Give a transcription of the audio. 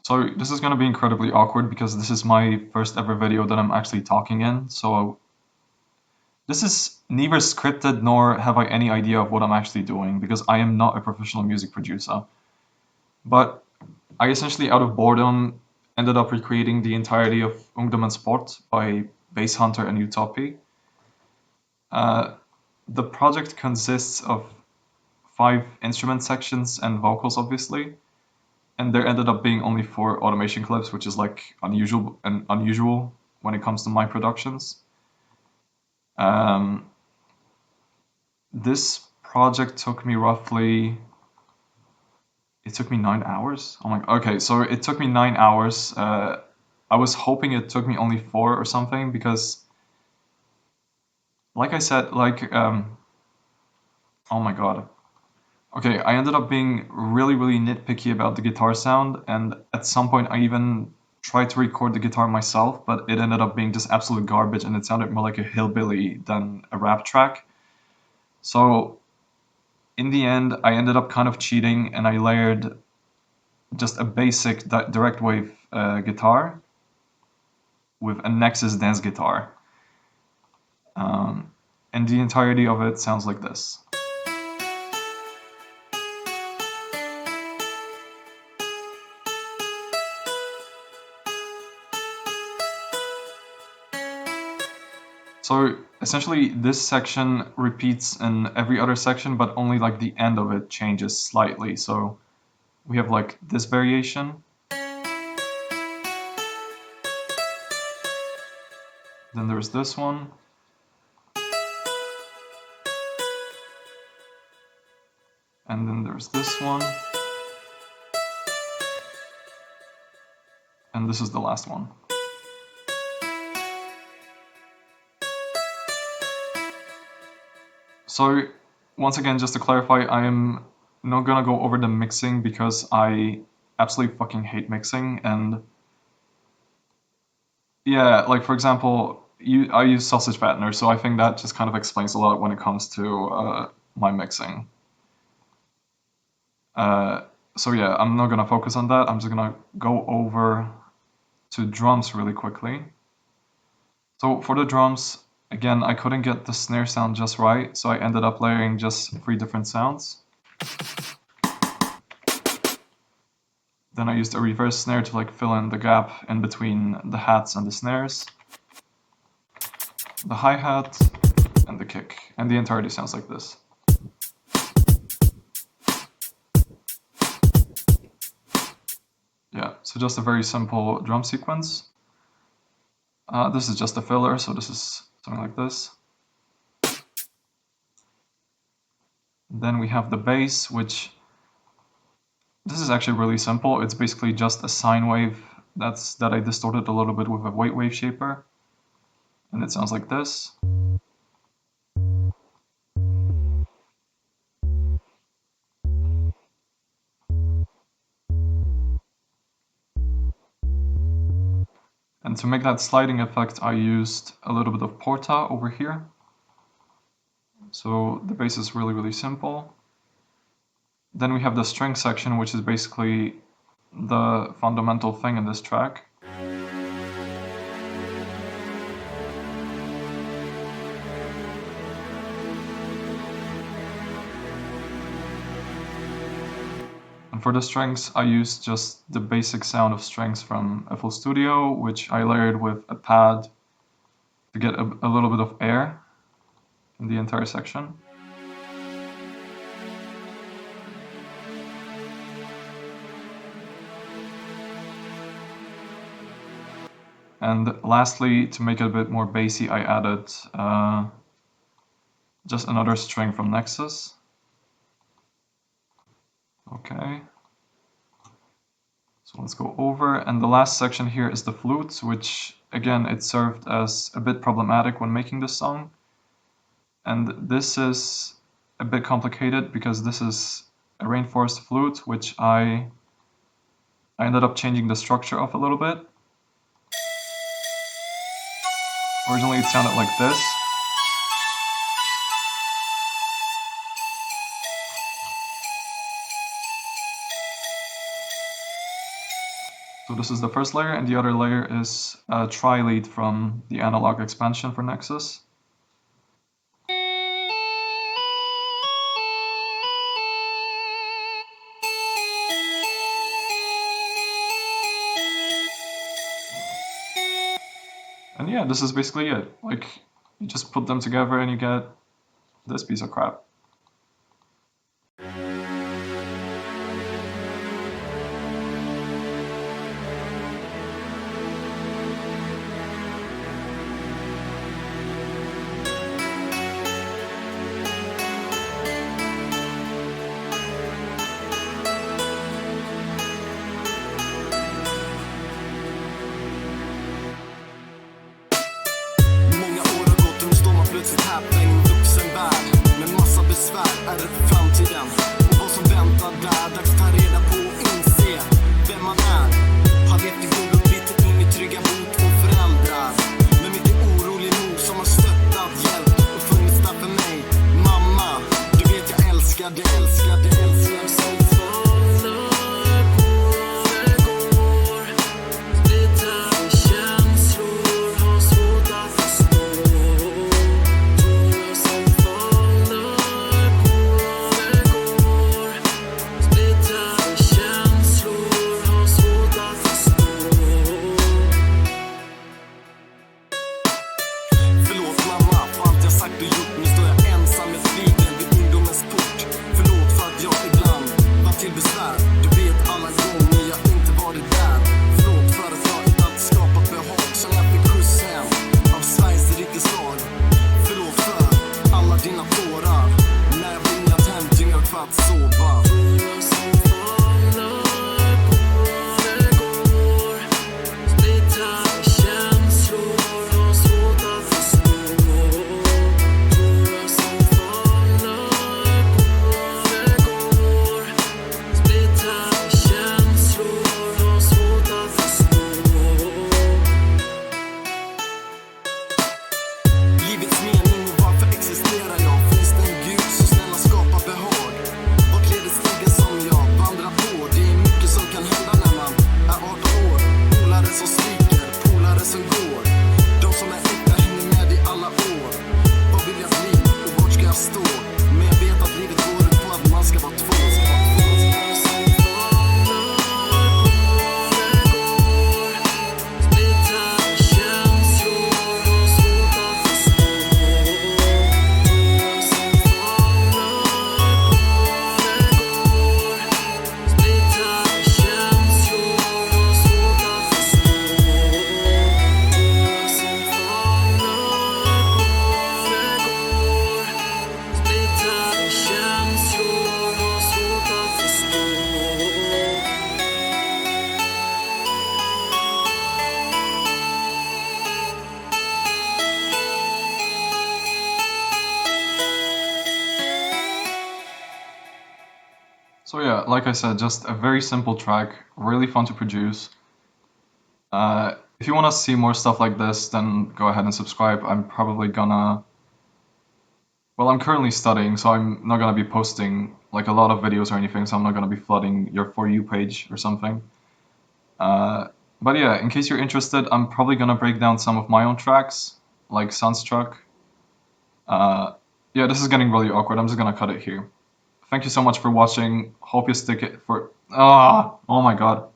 So this is going to be incredibly awkward because this is my first ever video that I'm actually talking in. So this is neither scripted nor have I any idea of what I'm actually doing because I am not a professional music producer. But I essentially, out of boredom, ended up recreating the entirety of Ungdomens Port by Basshunter and Utopi. Uh, the project consists of 5 instrument sections and vocals, obviously, and there ended up being only 4 automation clips, which is like unusual when it comes to my productions. Um, this project took me roughly. It took me 9 hours. I'm like, okay, so it took me 9 hours. I was hoping it took me only 4 or something because, like I said, oh my god. Okay, I ended up being really, really nitpicky about the guitar sound, and at some point I even tried to record the guitar myself, but it ended up being just absolute garbage, and it sounded more like a hillbilly than a rap track. So in the end, I ended up kind of cheating, and I layered just a basic direct wave guitar with a Nexus dance guitar. Um, and the entirety of it sounds like this. So essentially this section repeats in every other section, but only like the end of it changes slightly. So we have like this variation. Then there's this one. And then there's this one. And this is the last one. So once again, just to clarify, I am not gonna go over the mixing because I absolutely fucking hate mixing. And yeah, like for example, I use sausage fattener, so I think that just kind of explains a lot when it comes to my mixing. Uh, so yeah, I'm not gonna focus on that. I'm just gonna go over to drums really quickly. So for the drums, again, I couldn't get the snare sound just right, so I ended up layering just 3 different sounds. Then I used a reverse snare to like fill in the gap in between the hats and the snares, the hi-hat, and the kick. And the entirety sounds like this. Yeah, so just a very simple drum sequence. This is just a filler, so this is something like this. Then we have the bass, which this is actually really simple. It's basically just a sine wave that I distorted a little bit with a weight wave shaper. And it sounds like this. And to make that sliding effect, I used a little bit of porta over here. So the bass is really, really simple. Then we have the string section, which is basically the fundamental thing in this track. And for the strings, I used just the basic sound of strings from FL Studio, which I layered with a pad to get a little bit of air in the entire section. And lastly, to make it a bit more bassy, I added just another string from Nexus. Okay. So let's go over, and the last section here is the flute, which again, it served as a bit problematic when making this song. And this is a bit complicated because this is a rainforest flute, which I ended up changing the structure of a little bit. Originally it sounded like this. So this is the first layer, and the other layer is a tri-lead from the analog expansion for Nexus. And yeah, this is basically it. Like, you just put them together and you get this piece of crap. Många år har gått och nu står man plötsligt här på en vuxen värld. Med massa besvär är det för framtiden. Och vad som väntar där, dags att ta reda på och inse vem man är. Har levt i god och blivit in i trygga mot två föräldrar. Men inte orolig mor som har stöttat, hjälpt och funnits där för mig. Mamma, du vet jag älskar dig, älskar dig, älskar dig. Förlåt mamma för allt jag sagt och gjort. Nu står jag ensam med tvivlen vid ungdomens port. Förlåt för att jag ibland var till besvär. Du vet alla gånger jag inte varit där. Förlåt för att jag inte alltid skapat behag. Som jag fick skjuts hem av Sveriges riktigt slag. Förlåt för alla dina tårar. När jag bringat hem tyngre för att sova. Livets mening och varför existerar jag? Finns det en gud så snälla skapa behag? Vart leder stigen som jag vandrar på? Det är mycket som kan hända när man är 18 år. Polare som sviker, polare som går. De som är äkta hänger med i alla år. Vad vill jag bli och vart ska jag stå? Men jag vet att livet går ut på att man ska vara två. So yeah, like I said, just a very simple track, really fun to produce. If you want to see more stuff like this, then go ahead and subscribe. I'm probably gonna... Well, I'm currently studying, so I'm not gonna be posting like a lot of videos or anything, so I'm not gonna be flooding your For You page or something. But yeah, in case you're interested, I'm probably gonna break down some of my own tracks, like Sunstruck. Yeah, this is getting really awkward. I'm just gonna cut it here. Thank you so much for watching. Hope you stick it for... oh my god.